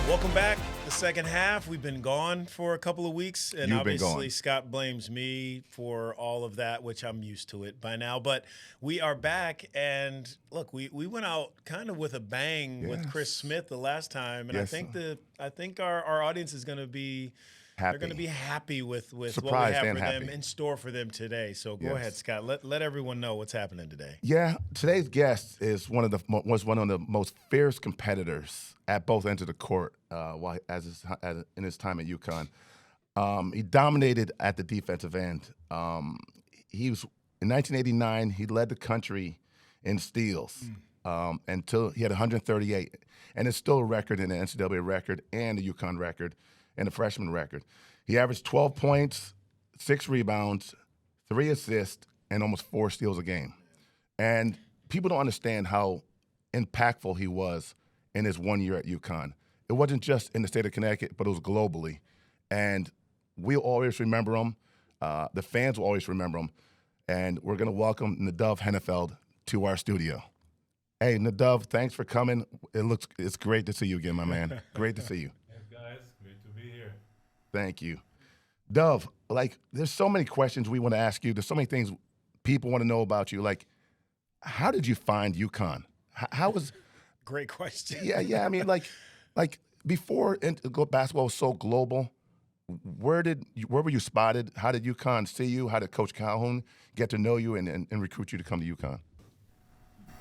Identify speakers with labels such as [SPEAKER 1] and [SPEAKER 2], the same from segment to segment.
[SPEAKER 1] Welcome back. The second half. We've been gone for a couple of weeks, and
[SPEAKER 2] You've been
[SPEAKER 1] obviously
[SPEAKER 2] gone.
[SPEAKER 1] Scott blames me for all of that, which I'm used to it by now. But we are back, and look, we went out kind of with a bang with Chris
[SPEAKER 2] Yes.
[SPEAKER 1] Smith the last time, and
[SPEAKER 2] Yes.
[SPEAKER 1] I think our audience is going to be. They're going to be happy with what we
[SPEAKER 2] Surprised
[SPEAKER 1] have
[SPEAKER 2] and
[SPEAKER 1] for them
[SPEAKER 2] happy.
[SPEAKER 1] in store for them today. So go
[SPEAKER 2] Yes.
[SPEAKER 1] ahead, Scott. Let everyone know what's happening today.
[SPEAKER 2] Yeah, today's guest is one of the most fierce competitors at both ends of the court in his time at UConn. He dominated at the defensive end. He was in 1989. He led the country in steals until he had 138, and it's still a record in the NCAA record and the UConn record and the freshman record. He averaged 12 points, 6 rebounds, 3 assists, and almost 4 steals a game. And people don't understand how impactful he was in his 1 year at UConn. It wasn't just in the state of Connecticut, but it was globally. And we'll always remember him. The fans will always remember him. And we're going to welcome Nadav Henefeld to our studio. Hey, Nadav, thanks for coming. It's great to see you again, my man. Great to see you.
[SPEAKER 3] Yes, guys. Great to be here.
[SPEAKER 2] Thank you. Dove, there's so many questions we want to ask you. There's so many things people want to know about you. How did you find UConn? How was?
[SPEAKER 1] Great question.
[SPEAKER 2] Yeah. I mean, before basketball was so global, where were you spotted? How did UConn see you? How did Coach Calhoun get to know you and recruit you to come to UConn?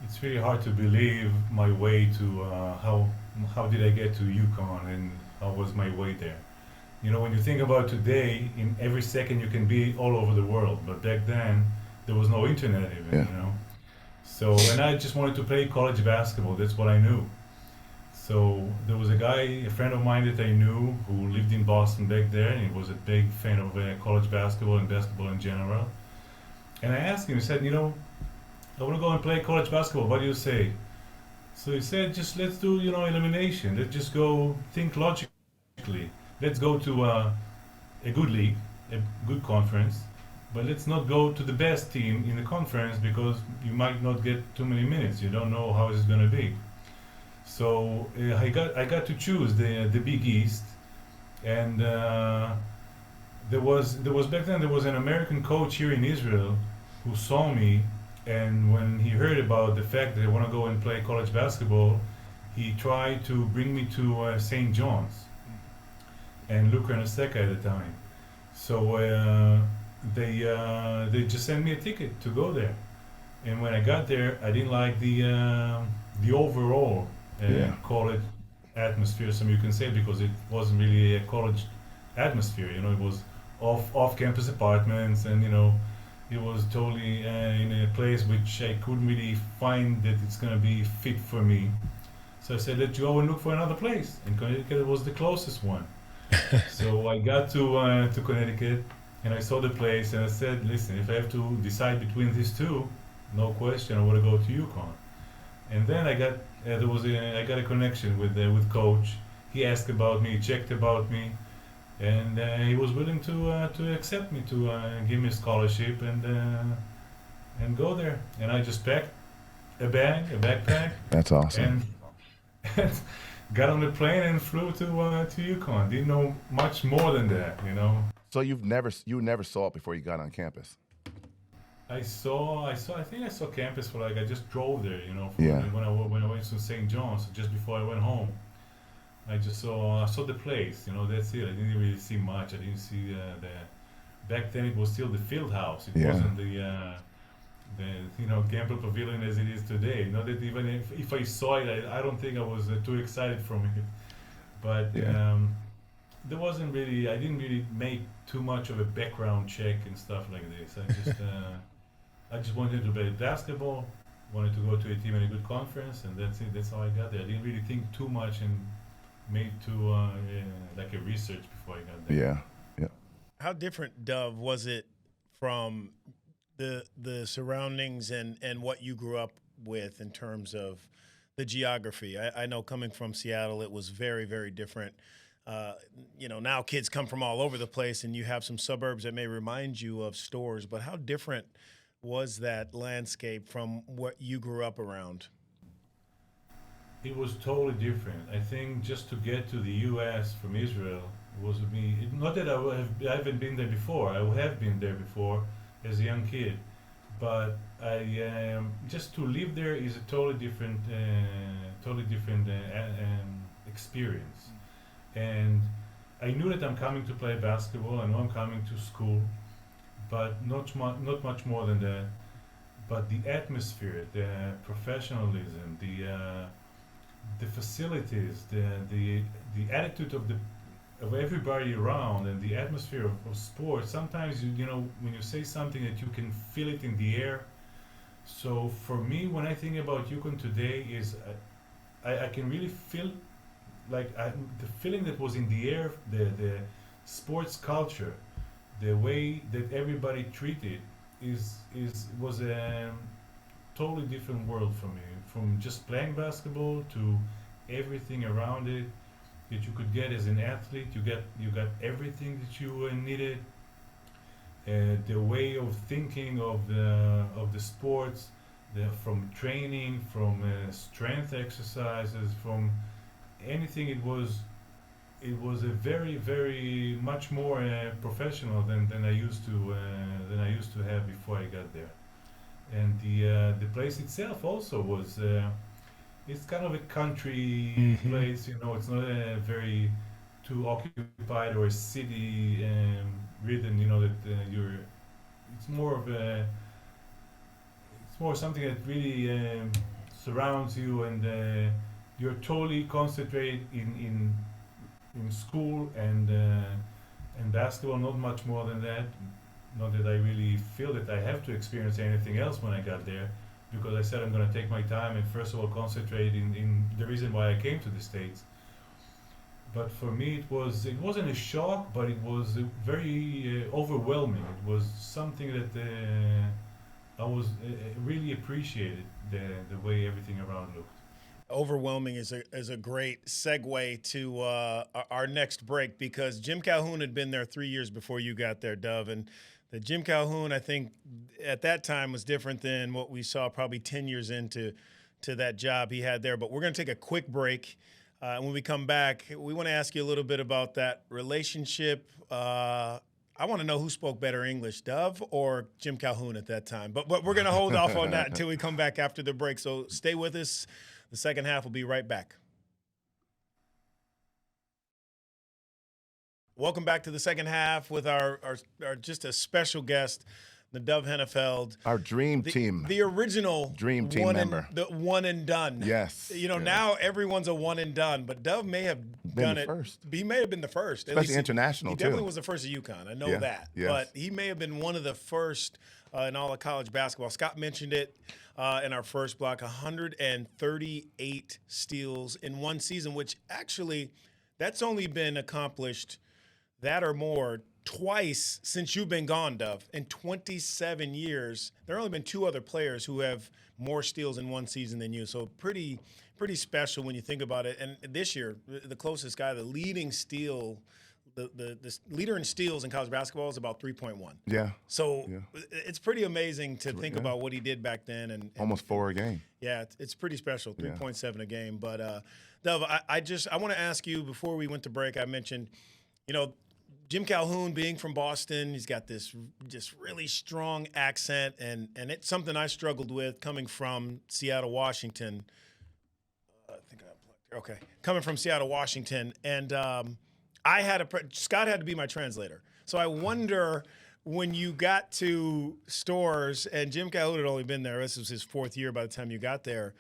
[SPEAKER 3] It's really hard to believe my way to how did I get to UConn and how was my way there. You know, when you think about today, in every second you can be all over the world. But back then, there was no internet even,
[SPEAKER 2] Yeah.
[SPEAKER 3] you know. So, and I just wanted to play college basketball. That's what I knew. So there was a friend of mine that I knew who lived in Boston back there, and he was a big fan of college basketball and basketball in general. And I asked him, he said, I want to go and play college basketball. What do you say? So he said, just let's do, elimination. Let's just go think logically. Let's go to a good league, a good conference, but let's not go to the best team in the conference because you might not get too many minutes. You don't know how it's going to be. So I got to choose the Big East, and there was back then there was an American coach here in Israel who saw me, and when he heard about the fact that I want to go and play college basketball, he tried to bring me to St. John's and Luca and Seca at the time. So they just sent me a ticket to go there, and when I got there, I didn't like the overall college atmosphere, some you can say, because it wasn't really a college atmosphere. It was off-campus apartments, and it was totally in a place which I couldn't really find that it's gonna be fit for me. So I said, let's go and look for another place, and Connecticut was the closest one. So I got to Connecticut, and I saw the place, and I said, listen, if I have to decide between these two, no question, I want to go to UConn. And then I got a connection with Coach. He asked about me, checked about me, and he was willing to accept me, to give me a scholarship and go there. And I just packed a backpack.
[SPEAKER 2] That's awesome.
[SPEAKER 3] And got on the plane and flew to UConn. Didn't know much more than that,
[SPEAKER 2] So you never saw it before you got on campus?
[SPEAKER 3] I think I saw campus for I just drove there,
[SPEAKER 2] Yeah.
[SPEAKER 3] when I went to St. John's, just before I went home. I just saw the place, that's it. I didn't really see much. I didn't see back then it was still the field house. It wasn't the Gamble Pavilion as it is today. Not that even if I saw it, I don't think I was too excited from it. But there wasn't really, I didn't really make too much of a background check and stuff like this. I just wanted to play basketball, wanted to go to a team in a good conference, and that's it. That's how I got there. I didn't really think too much and made too like a research before I got there.
[SPEAKER 2] Yeah.
[SPEAKER 1] How different, Dove, was it from the surroundings and what you grew up with in terms of the geography? I know coming from Seattle, it was very, very different. Now kids come from all over the place, and you have some suburbs that may remind you of stores, but how different was that landscape from what you grew up around?
[SPEAKER 3] it was totally different. I think just to get to the U.S. from Israel was me. Not that I haven't been there before. I have been there before as a young kid, but I just to live there is a totally different experience. And I knew that I'm coming to play basketball. I know I'm coming to school, but not much more than that. But the atmosphere, the professionalism, the facilities, the attitude of everybody around, and the atmosphere of sports. Sometimes you know when you say something that you can feel it in the air. So for me, when I think about UConn today, is I can really feel like the feeling that was in the air, the sports culture, the way that everybody treated was a totally different world for me. From just playing basketball to everything around it that you could get as an athlete, you got everything that you needed. The way of thinking of the sports, from training, from strength exercises, from anything. It was a very much more professional than I used to have before I got there. And the place itself also was it's kind of a country place. You know, it's not a very too occupied or a city rhythm. You know that it's more something that really surrounds you, and you're totally concentrated in school and basketball. Not much more than that. Not that I really feel that I have to experience anything else when I got there, because I said I'm going to take my time and first of all concentrate in the reason why I came to the States. But for me, it wasn't a shock, but it was very overwhelming. It was something that I was really appreciated the way everything around looked.
[SPEAKER 1] Overwhelming is a great segue to our next break, because Jim Calhoun had been there 3 years before you got there, Dov. And the Jim Calhoun, I think, at that time was different than what we saw probably 10 years into that job he had there. But we're going to take a quick break. And when we come back, we want to ask you a little bit about that relationship. I want to know who spoke better English, Dov or Jim Calhoun at that time. But we're going to hold off on that until we come back after the break. So stay with us. The second half will be right back. Welcome back to the second half with our just a special guest, Nadav Henefeld.
[SPEAKER 2] Our dream team.
[SPEAKER 1] The original
[SPEAKER 2] dream team member.
[SPEAKER 1] The one and done.
[SPEAKER 2] Yes.
[SPEAKER 1] You know,
[SPEAKER 2] yes.
[SPEAKER 1] Now everyone's a one and done, but Dov may have done it
[SPEAKER 2] first.
[SPEAKER 1] He may have been the first.
[SPEAKER 2] Especially international,
[SPEAKER 1] he
[SPEAKER 2] too.
[SPEAKER 1] He definitely was the first at UConn. I know that.
[SPEAKER 2] Yes.
[SPEAKER 1] But he may have been one of the first in all of college basketball. Scott mentioned it in our first block, 138 steals in one season, which actually that's only been accomplished that or more twice since you've been gone, Dov. In 27 years, there have only been two other players who have more steals in one season than you. So pretty special when you think about it. And this year, the closest guy, the leading steal, the leader in steals in college basketball is about 3.1.
[SPEAKER 2] Yeah.
[SPEAKER 1] So it's pretty amazing to think about what he did back then. And
[SPEAKER 2] almost 4 a game.
[SPEAKER 1] Yeah, it's pretty special, 3.7 a game. But, Dov, I want to ask you, before we went to break, I mentioned, you know, Jim Calhoun being from Boston, he's got this just really strong accent, and it's something I struggled with coming from Seattle, Washington. Coming from Seattle, Washington, and Scott had to be my translator. So I wonder, when you got to Stores, and Jim Calhoun had only been there, this was his 4th year by the time you got there,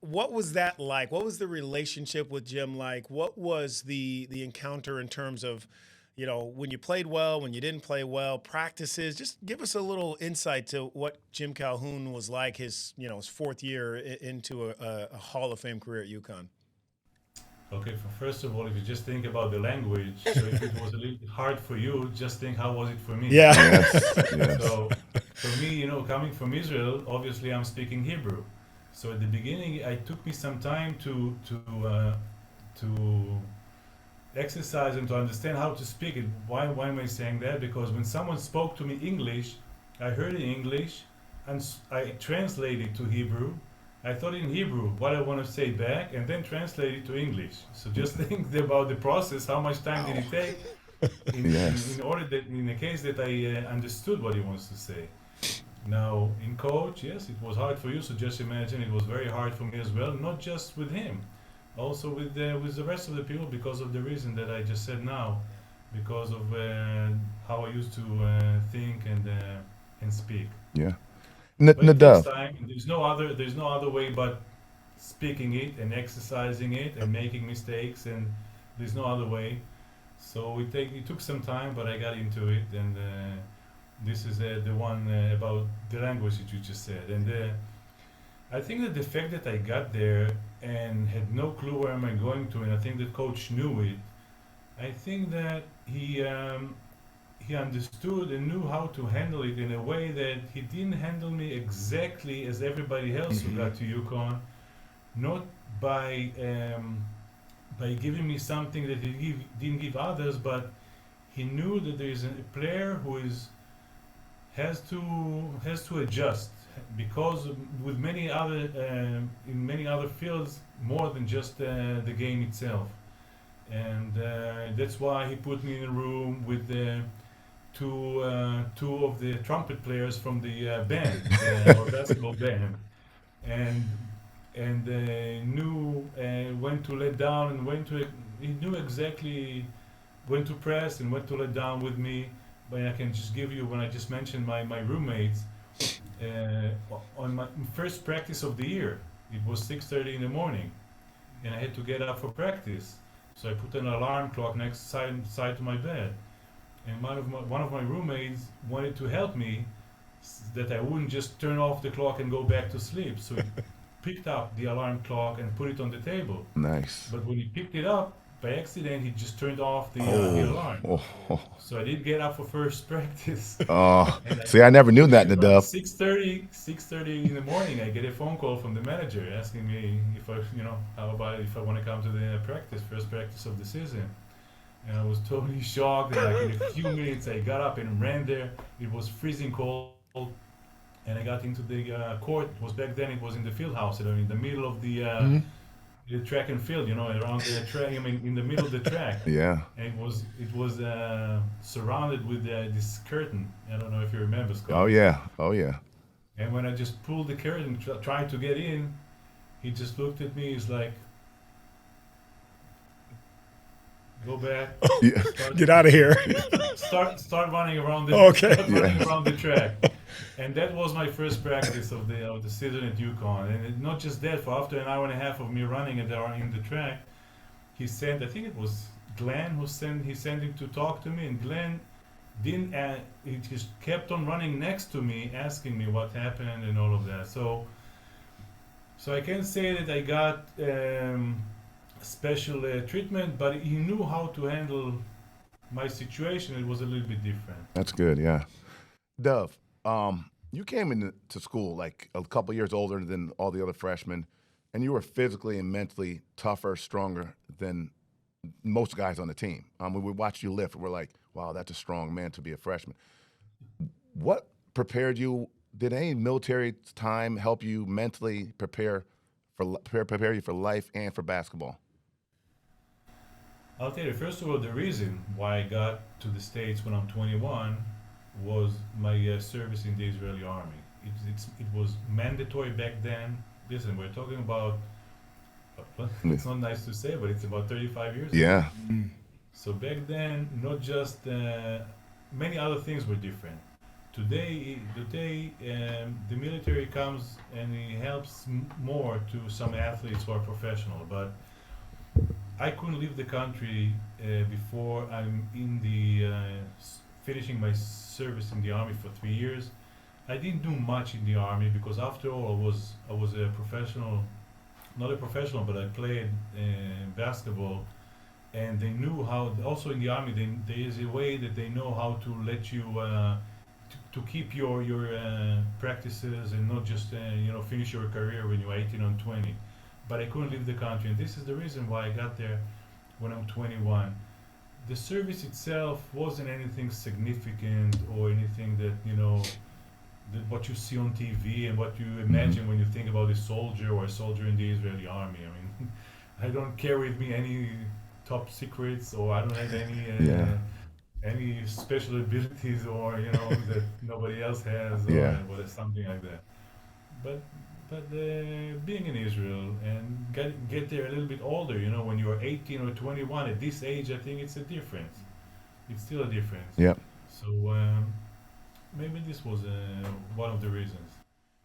[SPEAKER 1] what was that like? What was the relationship with Jim like? What was the encounter in terms of, you know, when you played well, when you didn't play well, practices? Just give us a little insight to what Jim Calhoun was like his 4th year into a Hall of Fame career at UConn.
[SPEAKER 3] Okay, first of all, if you just think about the language, so if it was a little bit hard for you, just think how was it for me?
[SPEAKER 1] Yeah.
[SPEAKER 2] Yes.
[SPEAKER 3] So for me, coming from Israel, obviously I'm speaking Hebrew. So at the beginning, it took me some time to exercise and to understand how to speak it. Why am I saying that? Because when someone spoke to me English, I heard it in English, and I translated to Hebrew. I thought in Hebrew what I want to say back, and then translate it to English. So just think about the process. How much time did it take
[SPEAKER 2] Yes.
[SPEAKER 3] in order that in the case that I understood what he wants to say. Now in coach, yes, it was hard for you. So just imagine it was very hard for me as well. Not just with him, also with the rest of the people because of the reason that I just said now, because of how I used to think and speak.
[SPEAKER 2] Yeah.
[SPEAKER 3] But it takes
[SPEAKER 2] Nadav.
[SPEAKER 3] time. There's no other way but speaking it and exercising it and making mistakes, and there's no other way. So it took some time, but I got into it, and this is the one about the language that you just said. And I think that the fact that I got there and had no clue where am I going to, and I think the coach knew it. I think that he understood and knew how to handle it in a way that he didn't handle me exactly as everybody else who got to UConn, not by giving me something that didn't give others, but he knew that there is a player who has to adjust because with many other in many other fields more than just the game itself, and that's why he put me in a room with two of the trumpet players from the band or basketball band, and knew when to let down and he knew exactly when to press and when to let down with me. But I can just give you, when I just mentioned my roommates, on my first practice of the year, it was 6:30 in the morning, and I had to get up for practice. So I put an alarm clock next side to my bed, and one of my roommates wanted to help me that I wouldn't just turn off the clock and go back to sleep. So he picked up the alarm clock and put it on the table.
[SPEAKER 2] Nice.
[SPEAKER 3] But when he picked it up, by accident, he just turned off the alarm.
[SPEAKER 2] Oh.
[SPEAKER 3] So I didn't get up for first practice.
[SPEAKER 2] Oh. See, I never knew that,
[SPEAKER 3] Around
[SPEAKER 2] Nadav.
[SPEAKER 3] 6:30 in the morning, I get a phone call from the manager asking me if how about if I want to come to the first practice of the season. And I was totally shocked. And like in a few minutes, I got up and ran there. It was freezing cold, and I got into the court. Back then it was in the field house, in the middle of the track and field, around the track. I mean, in the middle of the track.
[SPEAKER 2] Yeah.
[SPEAKER 3] And it was surrounded with this curtain. I don't know if you remember, Scott.
[SPEAKER 2] Oh yeah.
[SPEAKER 3] And when I just pulled the curtain, tried to get in, he just looked at me. He's like, "Go back.
[SPEAKER 2] Yeah.
[SPEAKER 1] Get out of here."
[SPEAKER 3] Start running around the running around the track." And that was my first practice of the season at UConn. And not just that, for after an hour and a half of me running in the track, he sent, I think it was Glenn he sent him to talk to me, and Glenn didn't. He just kept on running next to me, asking me what happened and all of that. So I can't say that I got special treatment, but he knew how to handle my situation. It was a little bit different.
[SPEAKER 2] That's good, yeah. Dove, you came into school like a couple years older than all the other freshmen, and you were physically and mentally tougher, stronger than most guys on the team. When we watched you lift, we're like, wow, that's a strong man to be a freshman. What prepared you? Did any military time help you mentally prepare you for life and for basketball?
[SPEAKER 3] I'll tell you, first of all, the reason why I got to the States when I'm 21 was my service in the Israeli army. It was mandatory back then. Listen, we're talking about, it's not nice to say, but it's about 35 years ago.
[SPEAKER 2] Yeah.
[SPEAKER 3] So back then, not just, many other things were different. Today, the military comes and it helps more to some athletes who are professional, but I couldn't leave the country before I'm in the finishing my service in the army for 3 years. I didn't do much in the army because after all I was a professional, not a professional, but I played basketball, and they knew how. Also in the army, there is a way that they know how to let you to keep your practices and not just finish your career when you're 18 or 20. But I couldn't leave the country, and this is the reason why I got there when I'm 21. The service itself wasn't anything significant or anything that what you see on TV and what you imagine when you think about a soldier or a soldier in the Israeli army. I mean, I don't carry with me any top secrets, or I don't have
[SPEAKER 2] Yeah.
[SPEAKER 3] any special abilities, or that nobody else has,
[SPEAKER 2] Yeah.
[SPEAKER 3] or something like that. But being in Israel and get there a little bit older, when you're 18 or 21, at this age, I think it's a difference. It's still a difference.
[SPEAKER 2] Yep.
[SPEAKER 3] So maybe this was one of the reasons.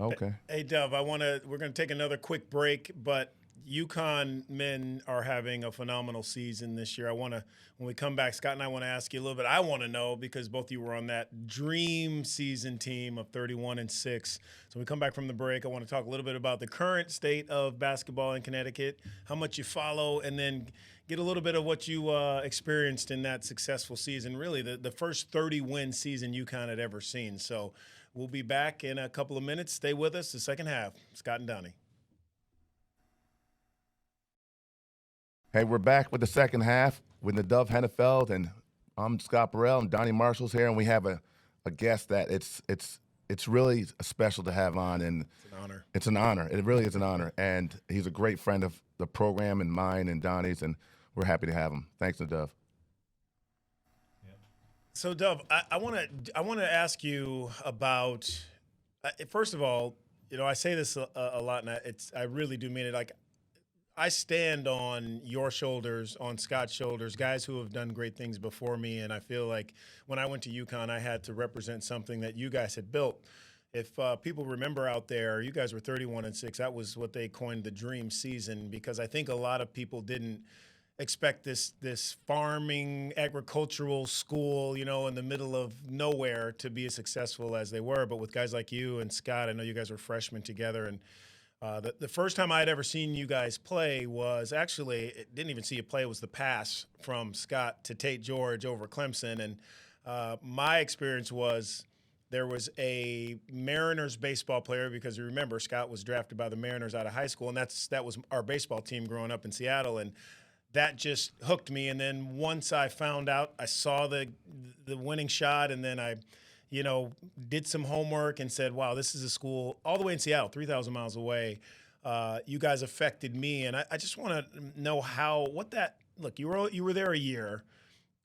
[SPEAKER 2] Okay.
[SPEAKER 1] Hey, Dov, we're gonna take another quick break, but UConn men are having a phenomenal season this year. When we come back, Scott and I want to ask you a little bit. I want to know, because both of you were on that dream season team of 31-6. So when we come back from the break, I want to talk a little bit about the current state of basketball in Connecticut, how much you follow, and then get a little bit of what you experienced in that successful season, really the first 30-win season UConn had ever seen. So we'll be back in a couple of minutes. Stay with us, the second half. Scott and Donny.
[SPEAKER 2] Hey, we're back with the second half with Nadav Henefeld, and I'm Scott Burrell, and Donny Marshall's here, and we have a guest that it's really special to have on, and
[SPEAKER 1] It's an honor.
[SPEAKER 2] it's an honor. It really is an honor, and he's a great friend of the program and mine and Donny's, and we're happy to have him. Thanks, Nadav.
[SPEAKER 1] So, Dov, I want to ask you about. First of all, I say this a lot, and I really do mean it. Like, I stand on your shoulders, on Scott's shoulders, guys who have done great things before me, and I feel like when I went to UConn, I had to represent something that you guys had built. If people remember out there, you guys were 31-6. That was what they coined the dream season, because I think a lot of people didn't expect this farming agricultural school, in the middle of nowhere, to be as successful as they were. But with guys like you and Scott, I know you guys were freshmen together, and the first time I had ever seen you guys play was actually, it didn't even see you play, it was the pass from Scott to Tate George over Clemson. And my experience was there was a Mariners baseball player, because you remember Scott was drafted by the Mariners out of high school, and that was our baseball team growing up in Seattle. And that just hooked me. And then once I found out, I saw the winning shot, and then I did some homework and said, wow, this is a school all the way in Seattle, 3,000 miles away. You guys affected me. And I just want to know look, you were there a year,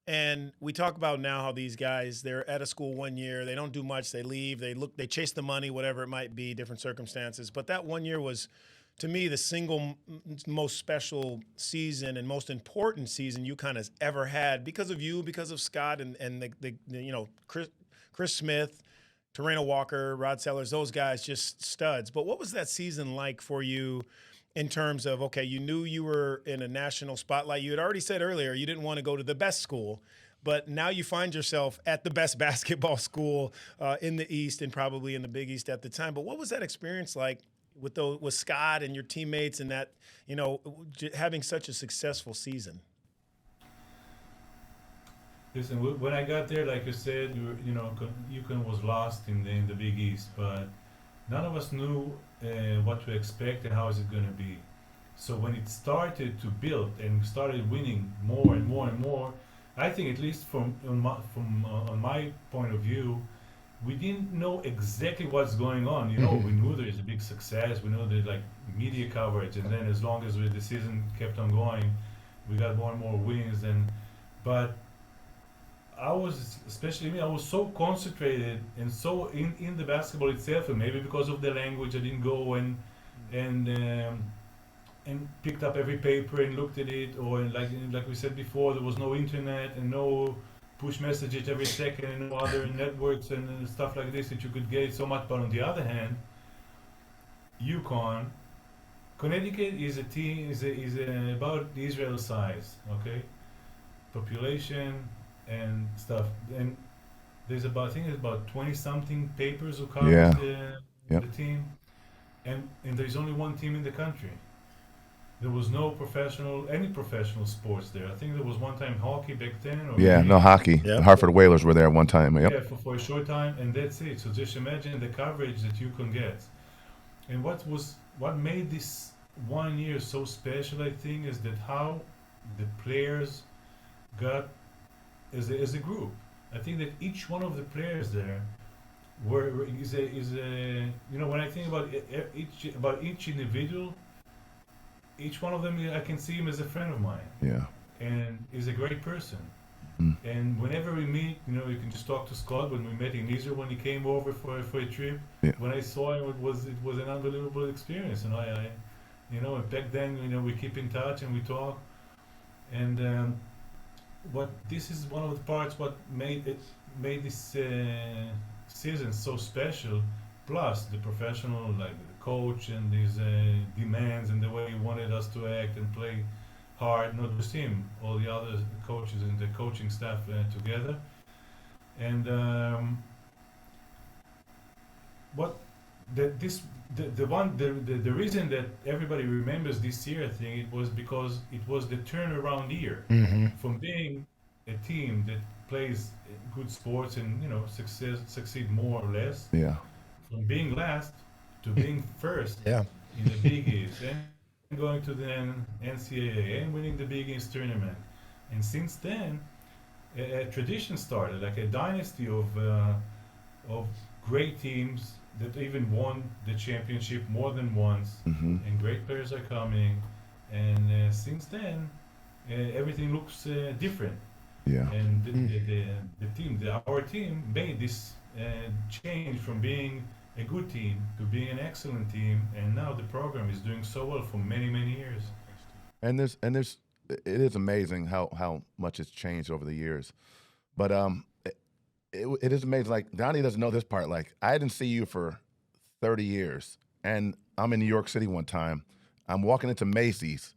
[SPEAKER 1] and we talk about now how these guys, they're at a school 1 year, they don't do much, they leave, they chase the money, whatever it might be, different circumstances. But that 1 year was, to me, the single most special season and most important season UConn has ever had, because of you, because of Scott, and the Chris Smith, Terreno Walker, Rod Sellers, those guys, just studs. But what was that season like for you in terms of, okay, you knew you were in a national spotlight. You had already said earlier you didn't want to go to the best school, but now you find yourself at the best basketball school in the East, and probably in the Big East at the time. But what was that experience like with Scott and your teammates, and that, having such a successful season?
[SPEAKER 3] Listen, when I got there, like you said, UConn was lost in the Big East, but none of us knew what to expect and how is it going to be. So when it started to build and started winning more and more and more, I think, at least from my point of view, we didn't know exactly what's going on. We knew there's a big success. We knew there's like media coverage, and then as long as the season kept on going, we got more and more wins. But I was, especially me, I was so concentrated and so in the basketball itself, and maybe because of the language, I didn't go and picked up every paper and looked at it, or like we said before, there was no internet and no push messages every second and no other networks and stuff like this that you could get so much. But on the other hand, UConn, Connecticut is a team, is about the Israel size, okay, population and stuff, and there's about, I think there's about 20-something papers who cover the team, and there's only one team in the country. There was no any professional sports there. I think there was one time hockey back then. Or
[SPEAKER 2] no hockey.
[SPEAKER 1] Yep.
[SPEAKER 2] The Hartford Whalers were there at one time. Yep.
[SPEAKER 3] Yeah, for a short time, and that's it. So just imagine the coverage that you can get. And what made this 1 year so special, I think, is that how the players got as a group. I think that each one of the players there where is a you know, when I think about each individual, each one of them, I can see him as a friend of mine,
[SPEAKER 2] Yeah.
[SPEAKER 3] and is a great person.
[SPEAKER 2] Mm.
[SPEAKER 3] And whenever we meet, you know, you can just talk to Scott. When we met in Israel, when he came over for a trip,
[SPEAKER 2] Yeah.
[SPEAKER 3] when I saw him, it was an unbelievable experience. And I you know, back then, you know, we keep in touch and we talk. And what this is one of the parts what made this season so special. Plus the professional, like the coach and his demands and the way he wanted us to act and play hard, not just him, all the other coaches and the coaching staff together. And what the reason that everybody remembers this year, I think it was because it was the turnaround year from being a team that plays good sports and, you know, succeed more or less,
[SPEAKER 2] Yeah.
[SPEAKER 3] from being last to being first
[SPEAKER 1] Yeah.
[SPEAKER 3] in the Big East and going to the NCAA and winning the Big East tournament. And since then, a tradition started, like a dynasty of great teams that even won the championship more than once, and great players are coming. And since then, everything looks different.
[SPEAKER 2] Yeah.
[SPEAKER 3] And our team made this change from being a good team to being an excellent team, and now the program is doing so well for many, many years.
[SPEAKER 2] And it is amazing how much it's changed over the years. But it is amazing. Like, Donny doesn't know this part. Like, I didn't see you for 30 years, and I'm in New York City one time. I'm walking into Macy's,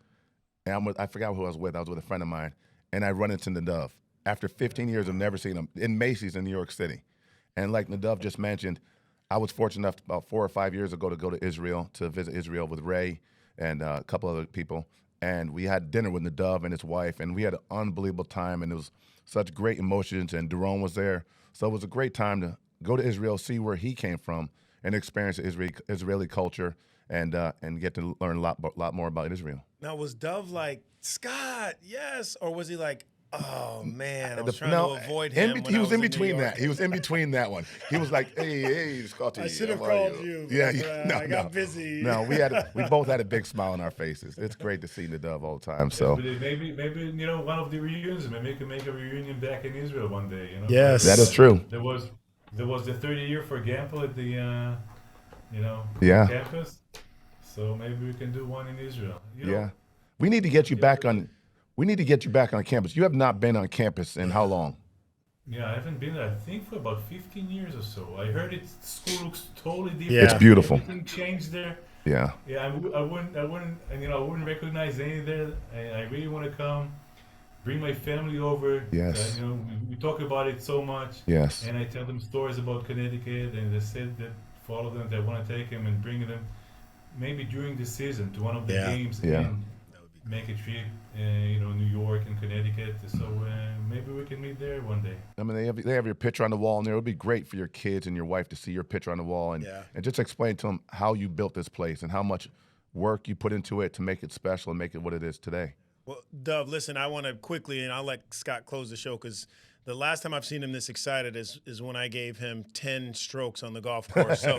[SPEAKER 2] and I forgot who I was with. I was with a friend of mine, and I run into Nadav. After 15 years of never seeing him in Macy's in New York City. And like Nadav just mentioned, I was fortunate enough about 4 or 5 years ago to go to Israel, to visit Israel with Ray and a couple other people. And we had dinner with Nadav and his wife, and we had an unbelievable time, and it was such great emotions, and Daron was there. So it was a great time to go to Israel, see where he came from, and experience the Israeli culture, and get to learn a lot more about Israel.
[SPEAKER 1] Now, was Dove like, Scott, yes? Or was he like, oh, man, I was trying to avoid him?
[SPEAKER 2] He was in
[SPEAKER 1] New
[SPEAKER 2] between
[SPEAKER 1] York.
[SPEAKER 2] that. He was in between that one. He was like, hey, Scotty.
[SPEAKER 1] I should have
[SPEAKER 2] how are
[SPEAKER 1] called you.
[SPEAKER 2] Yeah,
[SPEAKER 1] but, I got busy.
[SPEAKER 2] No, we both had a big smile on our faces. It's great to see Nadav all the time. So
[SPEAKER 3] maybe you know, one of the reunions, maybe we can make a reunion back in Israel one day. You know?
[SPEAKER 1] Yes.
[SPEAKER 2] that is true.
[SPEAKER 3] There was the 30 year for Gamble at the you know,
[SPEAKER 2] Yeah.
[SPEAKER 3] campus. So maybe we can do one in Israel. You know,
[SPEAKER 2] Yeah. We need to get you back on. We need to get you back on campus. You have not been on campus in how long?
[SPEAKER 3] Yeah, I haven't been there, I think, for about 15 years or so. I heard school looks totally different.
[SPEAKER 1] Yeah.
[SPEAKER 2] It's beautiful.
[SPEAKER 3] Everything changed there.
[SPEAKER 2] Yeah.
[SPEAKER 3] Yeah, I wouldn't, and, you know, I wouldn't recognize any there. I really want to come, bring my family over.
[SPEAKER 2] Yes.
[SPEAKER 3] You know, we talk about it so much.
[SPEAKER 2] Yes.
[SPEAKER 3] And I tell them stories about Connecticut, and they said that for all of them, they want to take them and bring them maybe during the season to one of the games.
[SPEAKER 2] Yeah.
[SPEAKER 3] And make a trip, you know, New York and Connecticut. So maybe we can meet there one day.
[SPEAKER 2] I mean, they have your picture on the wall, and it would be great for your kids and your wife to see your picture on the wall, and just explain to them how you built this place and how much work you put into it to make it special and make it what it is today.
[SPEAKER 1] Well, Dove, listen, I want to quickly, and I'll let Scott close the show, because the last time I've seen him this excited is when I gave him 10 strokes on the golf course. So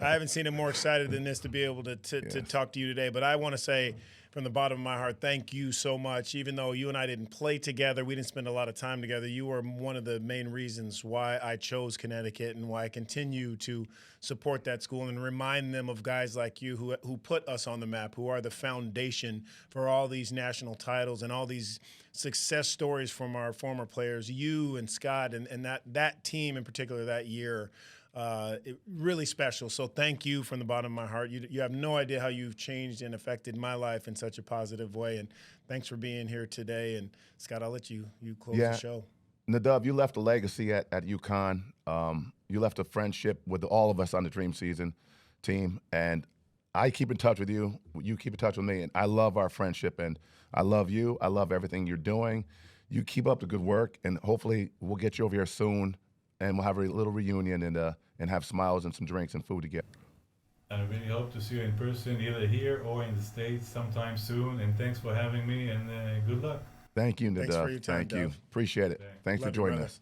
[SPEAKER 1] I haven't seen him more excited than this to be able to talk to you today. But I want to say, from the bottom of my heart, thank you so much. Even though you and I didn't play together, we didn't spend a lot of time together, you were one of the main reasons why I chose Connecticut and why I continue to support that school and remind them of guys like you who put us on the map, who are the foundation for all these national titles and all these success stories from our former players, you and Scott and that team in particular that year. Really special. So thank you from the bottom of my heart. You have no idea how you've changed and affected my life in such a positive way. And thanks for being here today. And Scott, I'll let you close the show.
[SPEAKER 2] Nadav, you left a legacy at UConn. You left a friendship with all of us on the Dream Season team. And I keep in touch with you. You keep in touch with me. And I love our friendship. And I love you. I love everything you're doing. You keep up the good work. And hopefully we'll get you over here soon. And we'll have a little reunion and have smiles and some drinks and food together.
[SPEAKER 3] I really hope to see you in person, either here or in the States sometime soon. And thanks for having me, and good luck.
[SPEAKER 2] Thank you, Nadav.
[SPEAKER 1] Thanks for your time,
[SPEAKER 2] Thank you.
[SPEAKER 1] Dove.
[SPEAKER 2] Appreciate it. Thanks for
[SPEAKER 1] Love you,
[SPEAKER 2] joining
[SPEAKER 1] brother.
[SPEAKER 2] us.